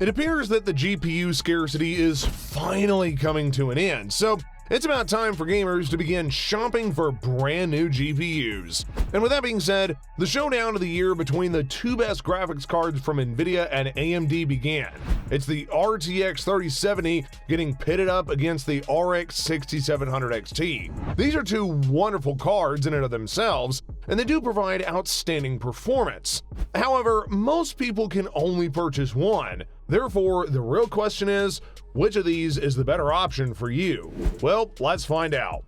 It appears that the GPU scarcity is finally coming to an end, so it's about time for gamers to begin shopping for brand new GPUs. And with that being said, the showdown of the year between the two best graphics cards from nvidia and AMD began. It's the RTX 3070 getting pitted up against the RX 6700 XT. These are two wonderful cards in and of themselves, and they do provide outstanding performance. However, most people can only purchase one. Therefore, the real question is, which of these is the better option for you? Well, let's find out.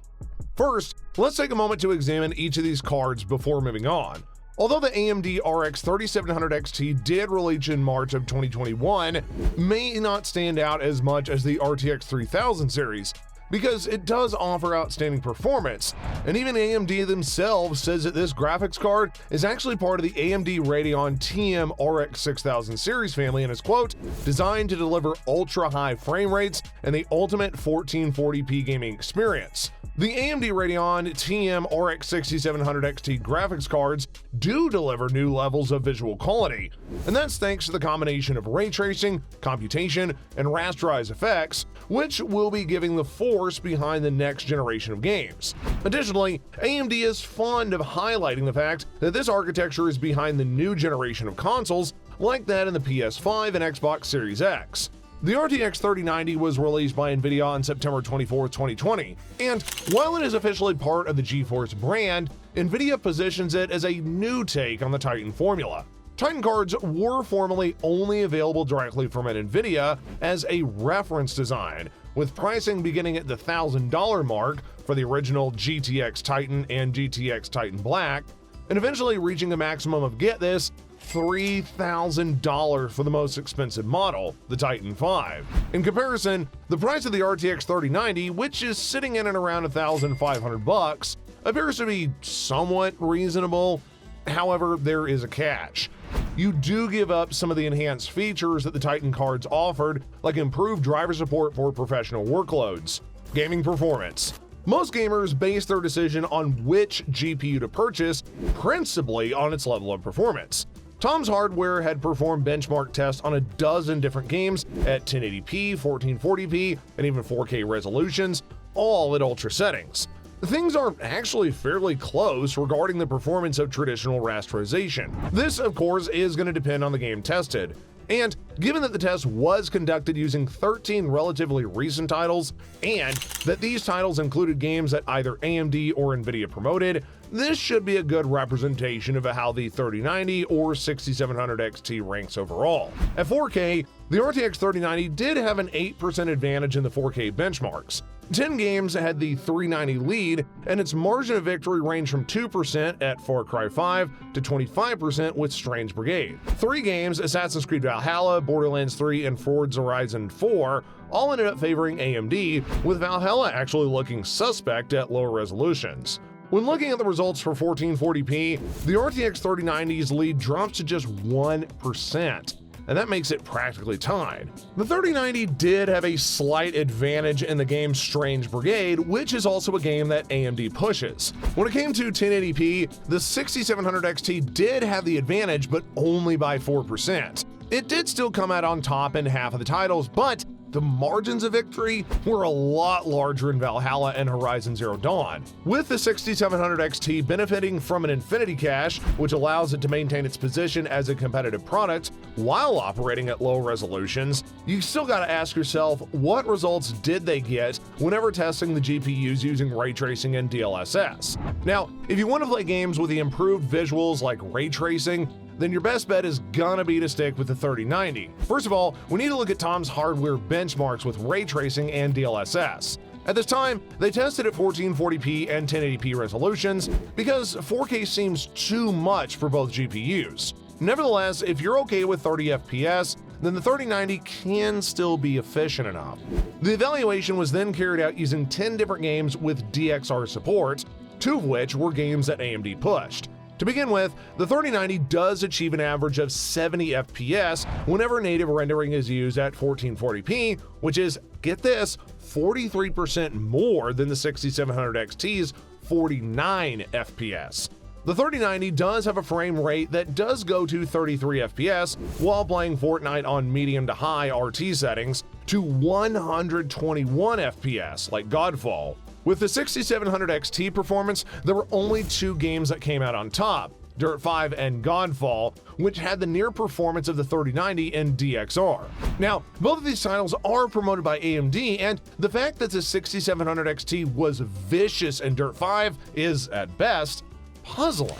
First, let's take a moment to examine each of these cards before moving on. Although the AMD RX 3700 XT did release in March of 2021, may not stand out as much as the RTX 3000 series, because it does offer outstanding performance, and even AMD themselves says that this graphics card is actually part of the AMD Radeon TM RX 6000 series family and is, quote, designed to deliver ultra-high frame rates and the ultimate 1440p gaming experience. The AMD Radeon TM RX 6700 XT graphics cards do deliver new levels of visual quality, and that's thanks to the combination of ray tracing, computation, and rasterized effects, which will be giving the force behind the next generation of games. Additionally, AMD is fond of highlighting the fact that this architecture is behind the new generation of consoles, like that in the PS5 and Xbox Series X. The RTX 3090 was released by nvidia on September 24, 2020, and while it is officially part of the GeForce brand, nvidia positions it as a new take on the Titan formula. Titan cards were formerly only available directly from nvidia as a reference design, with pricing beginning at the $1,000 mark for the original GTX Titan and GTX Titan Black, and eventually reaching a maximum of, get this, $3,000 for the most expensive model, the Titan V. In comparison, the price of the RTX 3090, which is sitting in and around $1,500, appears to be somewhat reasonable. However, there is a catch. You do give up some of the enhanced features that the Titan cards offered, like improved driver support for professional workloads. Gaming performance. Most gamers base their decision on which GPU to purchase principally on its level of performance. Tom's Hardware had performed benchmark tests on a dozen different games at 1080p, 1440p, and even 4K resolutions, all at ultra settings. Things are actually fairly close regarding the performance of traditional rasterization. This, of course, is going to depend on the game tested. And given that the test was conducted using 13 relatively recent titles, and that these titles included games that either AMD or nvidia promoted, this should be a good representation of how the 3090 or 6700 XT ranks overall. At 4K, the RTX 3090 did have an 8% advantage in the 4K benchmarks. 10 games had the 390 lead, and its margin of victory ranged from 2% at Far Cry 5 to 25% with Strange Brigade. 3 games, Assassin's Creed Valhalla, Borderlands 3, and Forza Horizon 4, all ended up favoring AMD, with Valhalla actually looking suspect at lower resolutions. When looking at the results for 1440p, the RTX 3090's lead drops to just 1%. And that makes it practically tied. The 3090 did have a slight advantage in the game Strange Brigade, which is also a game that AMD pushes. When it came to 1080p, the 6700 XT did have the advantage, but only by 4%. It did still come out on top in half of the titles, but the margins of victory were a lot larger in Valhalla and Horizon Zero Dawn, with the 6700 XT benefiting from an Infinity Cache, which allows it to maintain its position as a competitive product while operating at low resolutions. You still gotta ask yourself, what results did they get whenever testing the GPUs using ray tracing and DLSS? Now, if you want to play games with the improved visuals like ray tracing, then your best bet is gonna be to stick with the 3090. First of all, we need to look at Tom's Hardware benchmarks with ray tracing and DLSS. At this time, they tested at 1440p and 1080p resolutions because 4K seems too much for both GPUs. Nevertheless, if you're okay with 30 FPS, then the 3090 can still be efficient enough. The evaluation was then carried out using 10 different games with DXR support, 2 of which were games that AMD pushed. To begin with, the 3090 does achieve an average of 70 FPS whenever native rendering is used at 1440p, which is, get this, 43% more than the 6700 XT's 49 FPS. The 3090 does have a frame rate that does go to 33 FPS while playing Fortnite on medium to high RT settings to 121 FPS like Godfall. With the 6700 XT performance, there were only two games that came out on top, Dirt 5 and Godfall, which had the near performance of the 3090 and DXR. Now, both of these titles are promoted by AMD, and the fact that the 6700 XT was vicious in Dirt 5 is, at best, puzzling.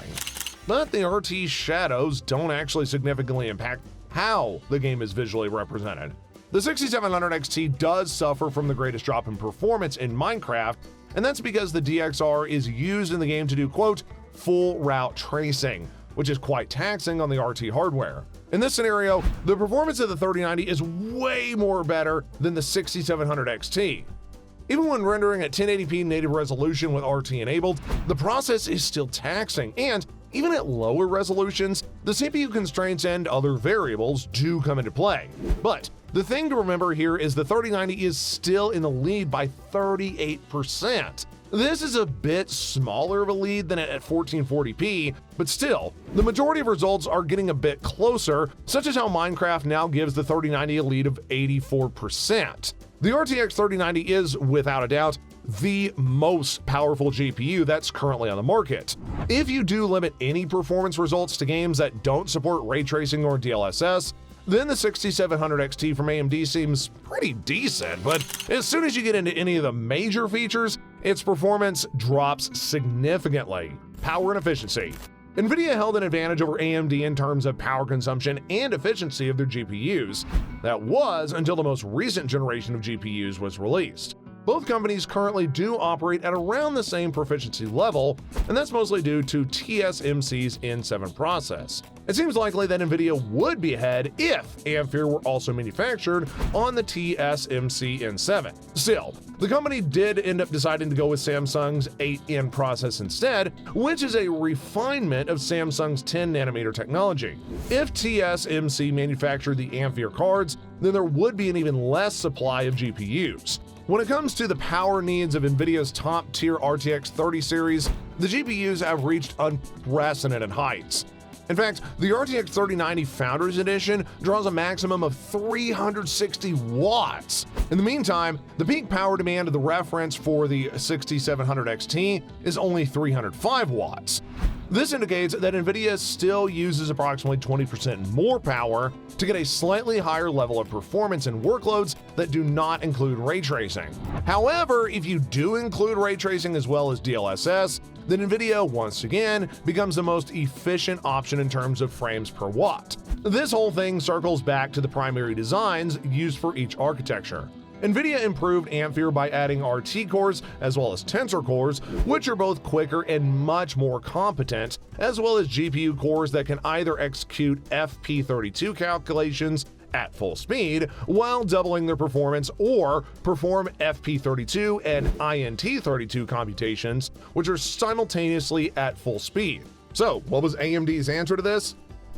But the RT shadows don't actually significantly impact how the game is visually represented. The 6700 XT does suffer from the greatest drop in performance in Minecraft, and that's because the DXR is used in the game to do, quote, full route tracing, which is quite taxing on the RT hardware. In this scenario, the performance of the 3090 is way more better than the 6700 XT. Even when rendering at 1080p native resolution with RT enabled, the process is still taxing, and even at lower resolutions, the CPU constraints and other variables do come into play. But the thing to remember here is the 3090 is still in the lead by 38%. This is a bit smaller of a lead than at 1440p, but still, the majority of results are getting a bit closer, such as how Minecraft now gives the 3090 a lead of 84%. The RTX 3090 is, without a doubt, the most powerful GPU that's currently on the market. If you do limit any performance results to games that don't support ray tracing or DLSS, then the 6700 XT from AMD seems pretty decent, but as soon as you get into any of the major features, its performance drops significantly. Power and efficiency. nvidia held an advantage over AMD in terms of power consumption and efficiency of their GPUs. That was until the most recent generation of GPUs was released. Both companies currently do operate at around the same proficiency level, and that's mostly due to TSMC's N7 process. It seems likely that NVIDIA would be ahead if Ampere were also manufactured on the TSMC N7. Still, the company did end up deciding to go with Samsung's 8N process instead, which is a refinement of Samsung's 10nm technology. If TSMC manufactured the Ampere cards, then there would be an even less supply of GPUs. When it comes to the power needs of NVIDIA's top-tier RTX 30 series, the GPUs have reached unprecedented heights. In fact, the RTX 3090 Founders Edition draws a maximum of 360 watts. In the meantime, the peak power demand of the reference for the 6700 XT is only 305 watts. This indicates that NVIDIA still uses approximately 20% more power to get a slightly higher level of performance in workloads that do not include ray tracing. However, if you do include ray tracing as well as DLSS, then NVIDIA once again becomes the most efficient option in terms of frames per watt. This whole thing circles back to the primary designs used for each architecture. NVIDIA improved Ampere by adding RT cores as well as Tensor cores, which are both quicker and much more competent, as well as GPU cores that can either execute FP32 calculations at full speed while doubling their performance, or perform FP32 and INT32 computations, which are simultaneously at full speed. So, what was AMD's answer to this?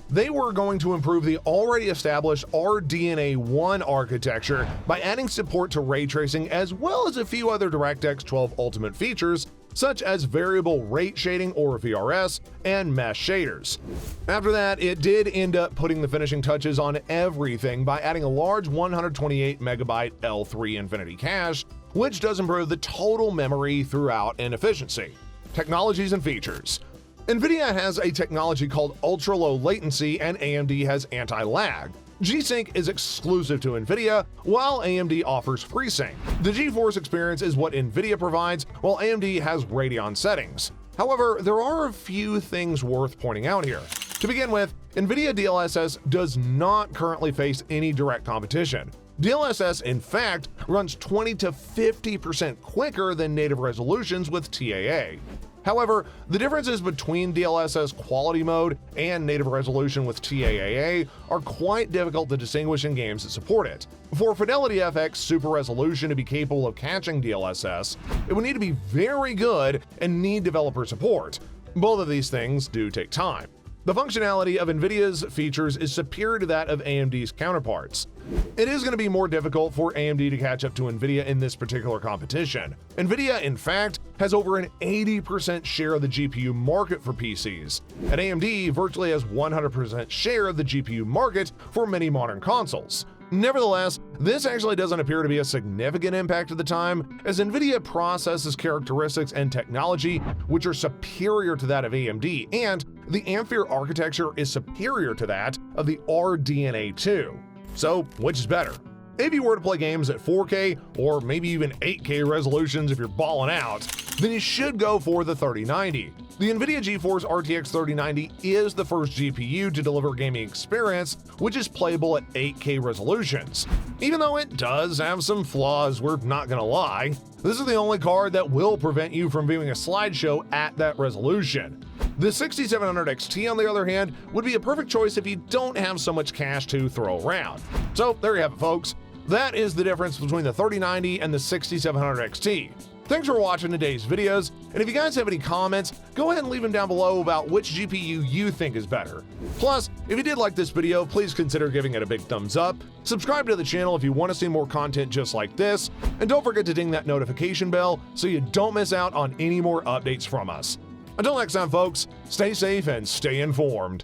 They were going to improve the already established RDNA 1 architecture by adding support to ray tracing as well as a few other DirectX 12 Ultimate features, such as variable rate shading or VRS and mesh shaders. After that, it did end up putting the finishing touches on everything by adding a large 128 megabyte L3 Infinity cache, which does improve the total memory throughout and efficiency. Technologies and features. NVIDIA has a technology called ultra-low latency, and AMD has anti-lag. G-Sync is exclusive to NVIDIA, while AMD offers FreeSync. The GeForce experience is what NVIDIA provides, while AMD has Radeon settings. However, there are a few things worth pointing out here. To begin with, NVIDIA DLSS does not currently face any direct competition. DLSS, in fact, runs 20 to 50% quicker than native resolutions with TAA. However, the differences between DLSS quality mode and native resolution with TAA are quite difficult to distinguish in games that support it. For Fidelity FX Super Resolution to be capable of catching DLSS, it would need to be very good and need developer support. Both of these things do take time. The functionality of NVIDIA's features is superior to that of AMD's counterparts. It is going to be more difficult for AMD to catch up to NVIDIA in this particular competition. NVIDIA, in fact, has over an 80% share of the GPU market for PCs, and AMD virtually has 100% share of the GPU market for many modern consoles. Nevertheless, this actually doesn't appear to be a significant impact at the time, as NVIDIA processes characteristics and technology which are superior to that of AMD, and the Ampere architecture is superior to that of the RDNA 2. So, which is better? If you were to play games at 4K or maybe even 8K resolutions if you're balling out, then you should go for the 3090. The NVIDIA GeForce RTX 3090 is the first GPU to deliver a gaming experience which is playable at 8K resolutions. Even though it does have some flaws, we're not gonna lie, this is the only card that will prevent you from viewing a slideshow at that resolution. The 6700 XT, on the other hand, would be a perfect choice if you don't have so much cash to throw around. So there you have it, folks. That is the difference between the 3090 and the 6700 XT. Thanks for watching today's videos, and if you guys have any comments, go ahead and leave them down below about which GPU you think is better. Plus, if you did like this video, please consider giving it a big thumbs up, subscribe to the channel if you want to see more content just like this, and don't forget to ding that notification bell so you don't miss out on any more updates from us. Until next time, folks, stay safe and stay informed.